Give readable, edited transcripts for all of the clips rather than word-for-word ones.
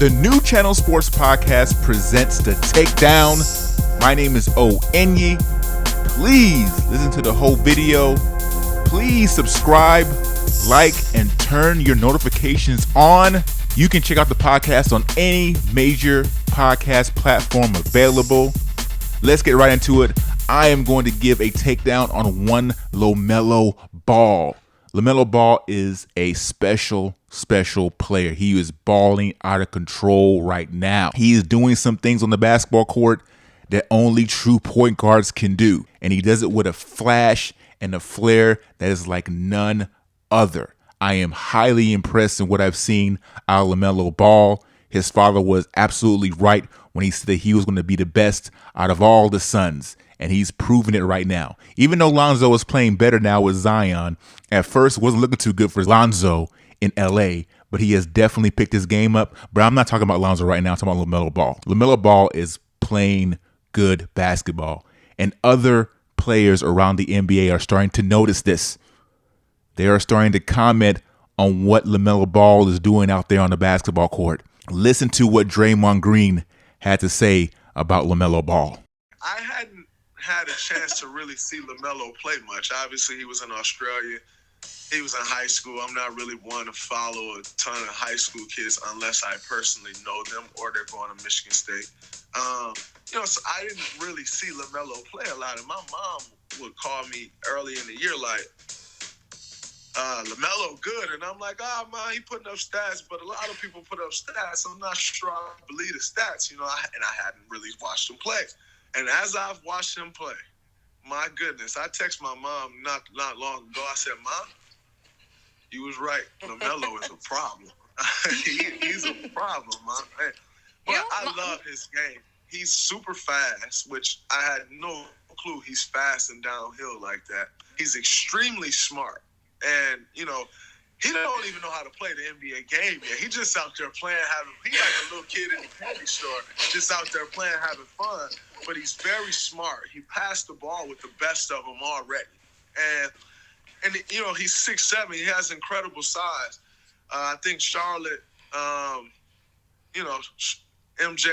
The New Channel Sports Podcast presents The Takedown. My name is O-Enyi. Please listen to the whole video. Please subscribe, like, and turn your notifications on. You can check out the podcast on any major podcast platform available. Let's get right into it. I am going to give a takedown on one LaMelo Ball. LaMelo Ball is a special player. He is balling out of control right now. He is doing some things on the basketball court that only true point guards can do. And he does it with a flash and a flair that is like none other. I am highly impressed in what I've seen out of LaMelo Ball. His father was absolutely right when he said that he was going to be the best out of all the sons. And he's proven it right now. Even though Lonzo is playing better now with Zion, at first it wasn't looking too good for Lonzo in LA, but he has definitely picked his game up. But I'm not talking about Lonzo right now. I'm talking about LaMelo Ball. LaMelo Ball is playing good basketball. And other players around the NBA are starting to notice this. They are starting to comment on what LaMelo Ball is doing out there on the basketball court. Listen to what Draymond Green had to say about LaMelo Ball. I hadn't had a chance to really see LaMelo play much. Obviously, he was in Australia. He was in high school. I'm not really one to follow a ton of high school kids unless I personally know them or they're going to Michigan State. So I didn't really see LaMelo play a lot. And my mom would call me early in the year like, LaMelo good. And I'm like, man, he putting up stats, but a lot of people put up stats. I'm not sure I believe the stats, and I hadn't really watched him play. And as I've watched him play, my goodness, I text my mom not long ago. I said, Mom, you was right. LaMelo is a problem. He's a problem, man. But I love his game. He's super fast, which I had no clue he's fast and downhill like that. He's extremely smart. And, he don't even know how to play the NBA game yet. He just out there playing, he like a little kid in a candy store, just out there playing, having fun. But he's very smart. He passed the ball with the best of them already. And he's 6'7". He has incredible size. I think Charlotte, MJ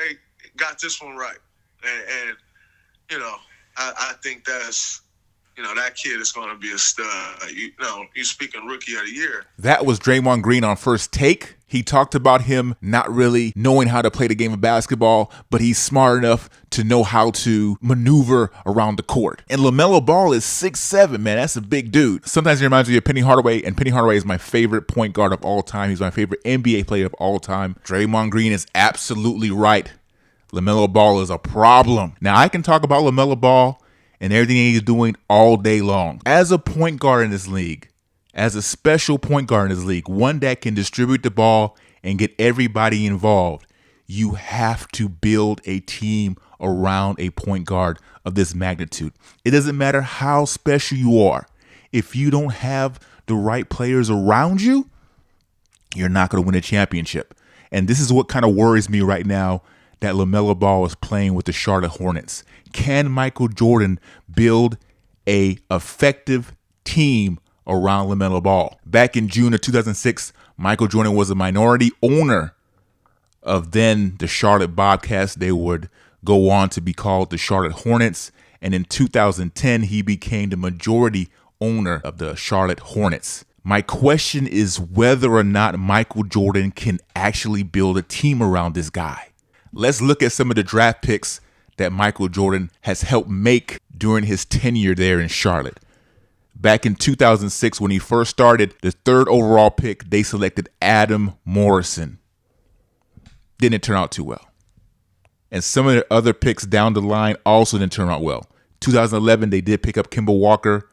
got this one right. And I think that's, that kid is going to be a stud. You're speaking rookie of the year. That was Draymond Green on First Take. He talked about him not really knowing how to play the game of basketball, but he's smart enough to know how to maneuver around the court. And LaMelo Ball is 6'7", man. That's a big dude. Sometimes he reminds me of Penny Hardaway, and Penny Hardaway is my favorite point guard of all time. He's my favorite NBA player of all time. Draymond Green is absolutely right. LaMelo Ball is a problem. Now, I can talk about LaMelo Ball and everything he's doing all day long. As a point guard in this league, as a special point guard in this league, one that can distribute the ball and get everybody involved, you have to build a team around a point guard of this magnitude. It doesn't matter how special you are. If you don't have the right players around you, you're not going to win a championship. And this is what kind of worries me right now, that LaMelo Ball is playing with the Charlotte Hornets. Can Michael Jordan build a effective team around LaMelo Ball? Back in June of 2006, Michael Jordan was a minority owner of then the Charlotte Bobcats. They would go on to be called the Charlotte Hornets. And in 2010, he became the majority owner of the Charlotte Hornets. My question is whether or not Michael Jordan can actually build a team around this guy. Let's look at some of the draft picks that Michael Jordan has helped make during his tenure there in Charlotte. Back in 2006, when he first started, the third overall pick, they selected Adam Morrison. Didn't turn out too well. And some of the other picks down the line also didn't turn out well. 2011, they did pick up Kemba Walker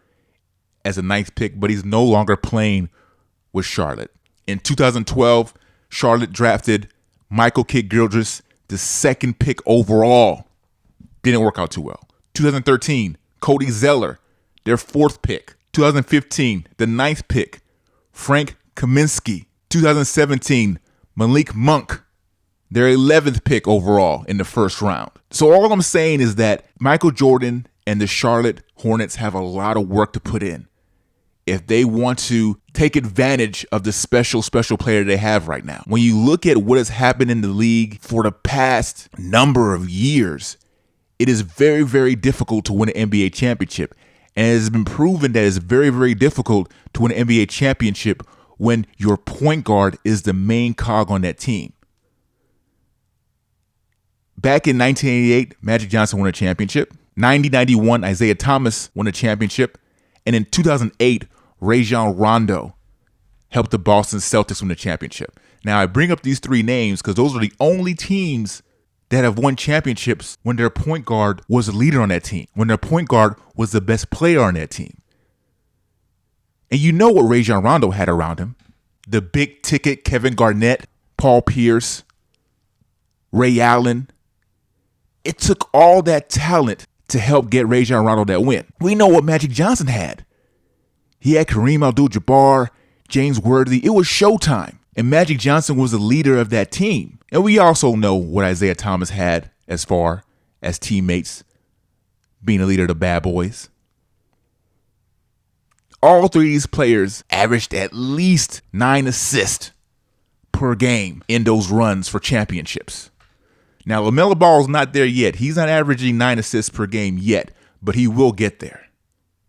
as a ninth pick, but he's no longer playing with Charlotte. In 2012, Charlotte drafted Michael Kidd-Gilchrist, the second pick overall. Didn't work out too well. 2013, Cody Zeller, their fourth pick. 2015, the ninth pick, Frank Kaminsky. 2017, Malik Monk, their 11th pick overall in the first round. So all I'm saying is that Michael Jordan and the Charlotte Hornets have a lot of work to put in if they want to take advantage of the special player they have right now. When you look at what has happened in the league for the past number of years, it is very, very difficult to win an NBA championship. And it has been proven that it's very, very difficult to win an NBA championship when your point guard is the main cog on that team. Back in 1988, Magic Johnson won a championship. 90-91, Isaiah Thomas won a championship. And in 2008, Rajon Rondo helped the Boston Celtics win the championship. Now, I bring up these three names because those are the only teams that have won championships when their point guard was a leader on that team, when their point guard was the best player on that team. And you know what Rajon Rondo had around him. The big ticket Kevin Garnett, Paul Pierce, Ray Allen. It took all that talent to help get Rajon Rondo that win. We know what Magic Johnson had. He had Kareem Abdul-Jabbar, James Worthy. It was showtime. And Magic Johnson was the leader of that team. And we also know what Isaiah Thomas had as far as teammates, being a leader of the Bad Boys. All three of these players averaged at least 9 assists per game in those runs for championships. Now, LaMelo Ball is not there yet. He's not averaging 9 assists per game yet, but he will get there.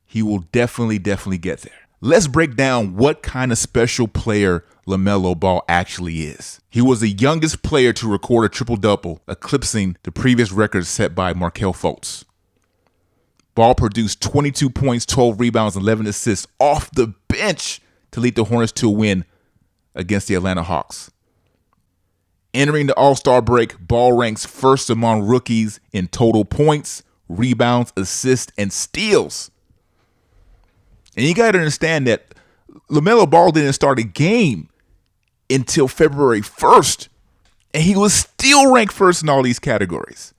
He will definitely get there. Let's break down what kind of special player LaMelo Ball actually is. He was the youngest player to record a triple-double, eclipsing the previous record set by Markelle Fultz. Ball produced 22 points, 12 rebounds, 11 assists off the bench to lead the Hornets to a win against the Atlanta Hawks. Entering the All-Star break, Ball ranks first among rookies in total points, rebounds, assists, and steals. And you got to understand that LaMelo Ball didn't start a game until February 1st, and he was still ranked first in all these categories.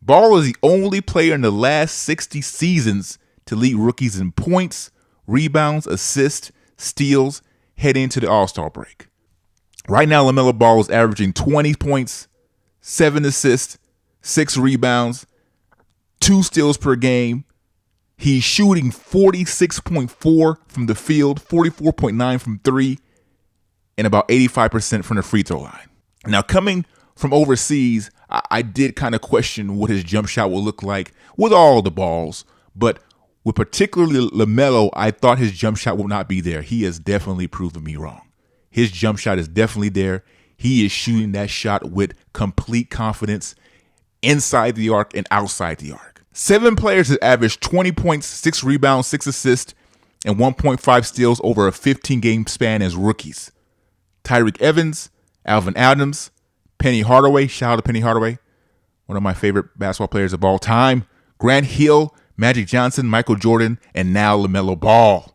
Ball is the only player in the last 60 seasons to lead rookies in points, rebounds, assists, steals, heading into the All-Star break. Right now, LaMelo Ball is averaging 20 points, 7 assists, 6 rebounds, 2 steals per game. He's shooting 46.4 from the field, 44.9 from 3, and about 85% from the free throw line. Now, coming from overseas, I did kind of question what his jump shot will look like with all the balls, but with particularly LaMelo, I thought his jump shot will not be there. He has definitely proven me wrong. His jump shot is definitely there. He is shooting that shot with complete confidence inside the arc and outside the arc. 7 players have averaged 20 points, 6 rebounds, 6 assists, and 1.5 steals over a 15-game span as rookies. Tyreke Evans, Alvin Adams, Penny Hardaway, shout out to Penny Hardaway, one of my favorite basketball players of all time, Grant Hill, Magic Johnson, Michael Jordan, and now LaMelo Ball.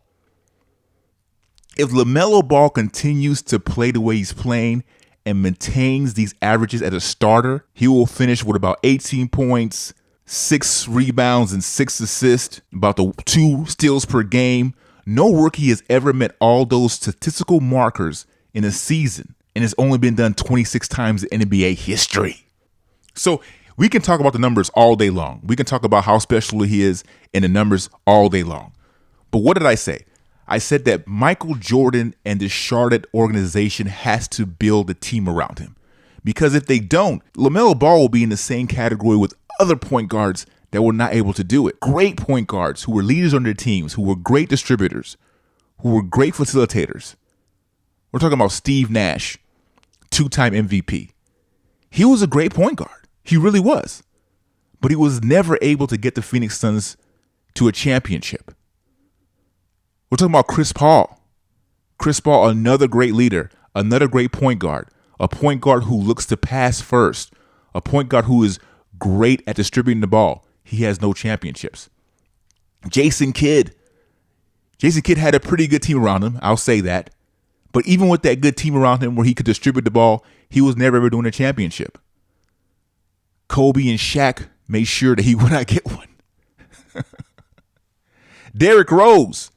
If LaMelo Ball continues to play the way he's playing and maintains these averages as a starter, he will finish with about 18 points, 6 rebounds, and 6 assists, about the 2 steals per game. No rookie has ever met all those statistical markers in a season, and it's only been done 26 times in NBA history. So we can talk about the numbers all day long. We can talk about how special he is and the numbers all day long. But what did I say? I said that Michael Jordan and the Charlotte organization has to build a team around him. Because if they don't, LaMelo Ball will be in the same category with other point guards that were not able to do it. Great point guards who were leaders on their teams, who were great distributors, who were great facilitators. We're talking about Steve Nash, 2-time MVP. He was a great point guard. He really was. But he was never able to get the Phoenix Suns to a championship. We're talking about Chris Paul. Chris Paul, another great leader, another great point guard, a point guard who looks to pass first, a point guard who is great at distributing the ball. He has no championships. Jason Kidd. Jason Kidd had a pretty good team around him. I'll say that. But even with that good team around him where he could distribute the ball, he was never ever doing a championship. Kobe and Shaq made sure that he would not get one. Derrick Rose.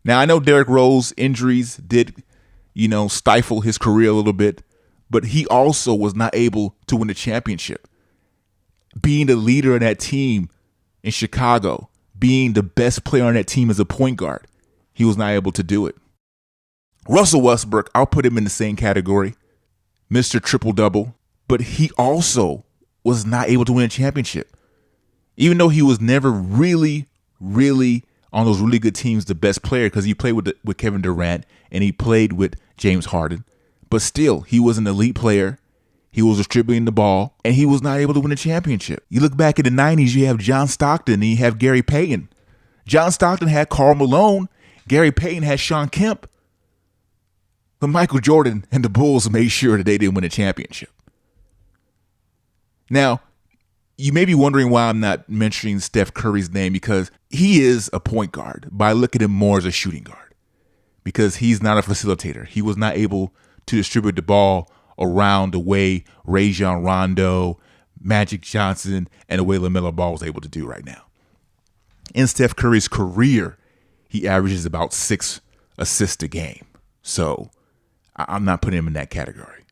Now, I know Derrick Rose injuries did, stifle his career a little bit, but he also was not able to win a championship. Being the leader of that team in Chicago, being the best player on that team as a point guard, He was not able to do it. Russell Westbrook, I'll put him in the same category. Mr. Triple-Double. But he also was not able to win a championship. Even though he was never really on those really good teams the best player, because he played with Kevin Durant and he played with James Harden. But still, he was an elite player. He was distributing the ball, and he was not able to win a championship. You look back in the 90s, you have John Stockton, and you have Gary Payton. John Stockton had Karl Malone. Gary Payton had Shawn Kemp. But Michael Jordan and the Bulls made sure that they didn't win a championship. Now, you may be wondering why I'm not mentioning Steph Curry's name, because he is a point guard, but I look at him more as a shooting guard because he's not a facilitator. He was not able to distribute the ball around the way Rajon Rondo, Magic Johnson, and the way LaMelo Ball was able to do right now. In Steph Curry's career, he averages about 6 assists a game. So I'm not putting him in that category.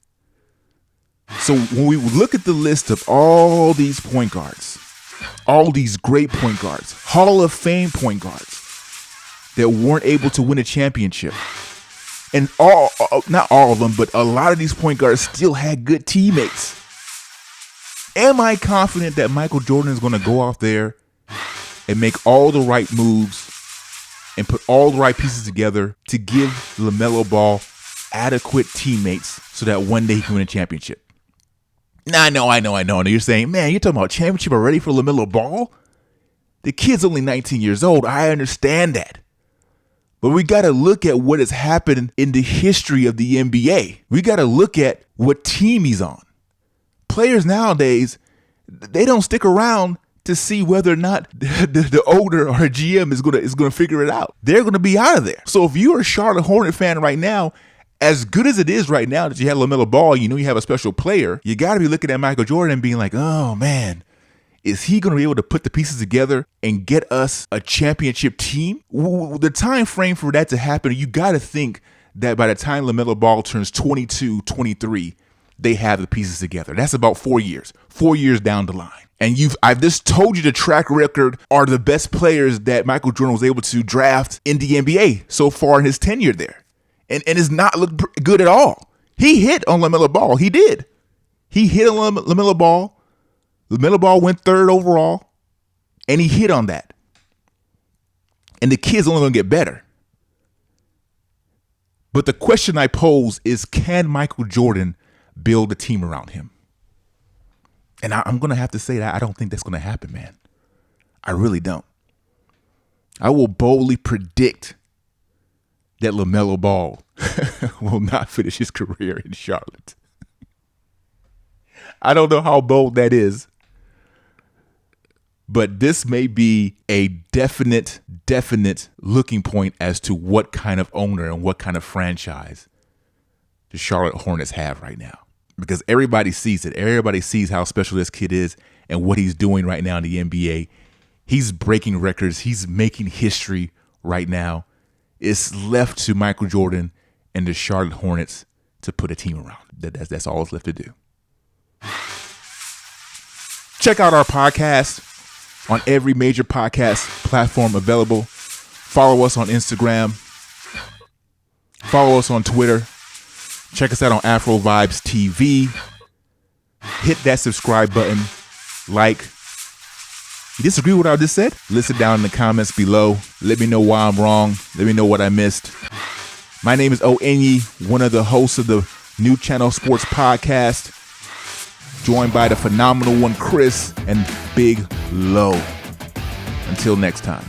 So when we look at the list of all these point guards, all these great point guards, Hall of Fame point guards that weren't able to win a championship, and not all of them, but a lot of these point guards still had good teammates. Am I confident that Michael Jordan is going to go out there and make all the right moves and put all the right pieces together to give LaMelo Ball adequate teammates so that one day he can win a championship? Nah, I know. And you're saying, man, you're talking about championship already for LaMelo Ball? The kid's only 19 years old. I understand that. But we got to look at what has happened in the history of the NBA. We got to look at what team he's on. Players nowadays, they don't stick around to see whether or not the owner or GM is gonna figure it out. They're going to be out of there. So if you're a Charlotte Hornet fan right now, as good as it is right now that you have LaMelo Ball, you know you have a special player, you got to be looking at Michael Jordan and being like, oh, man, is he going to be able to put the pieces together and get us a championship team? The time frame for that to happen, you got to think that by the time LaMelo Ball turns 22, 23, they have the pieces together. That's about 4 years. 4 years down the line. And I've just told you the track record are the best players that Michael Jordan was able to draft in the NBA so far in his tenure there. And it's not looked good at all. He hit on LaMelo Ball. He did. He hit on LaMelo Ball. LaMelo Ball went 3rd overall, and he hit on that. And the kid's only going to get better. But the question I pose is, can Michael Jordan build a team around him? And I'm going to have to say that I don't think that's going to happen, man. I really don't. I will boldly predict that LaMelo Ball will not finish his career in Charlotte. I don't know how bold that is, but this may be a definite looking point as to what kind of owner and what kind of franchise the Charlotte Hornets have right now. Because everybody sees it. Everybody sees how special this kid is and what he's doing right now in the NBA. He's breaking records. He's making history right now. It's left to Michael Jordan and the Charlotte Hornets to put a team around. That's all it's left to do. Check out our podcast on every major podcast platform available. Follow us on Instagram. Follow us on Twitter. Check us out on Afro Vibes TV. Hit that subscribe button. Like. You disagree with what I just said? Listen down in the comments below. Let me know why I'm wrong. Let me know what I missed. My name is Onyi, one of the hosts of the New Channel Sports Podcast, joined by the phenomenal one, Chris, and Big Low. Until next time.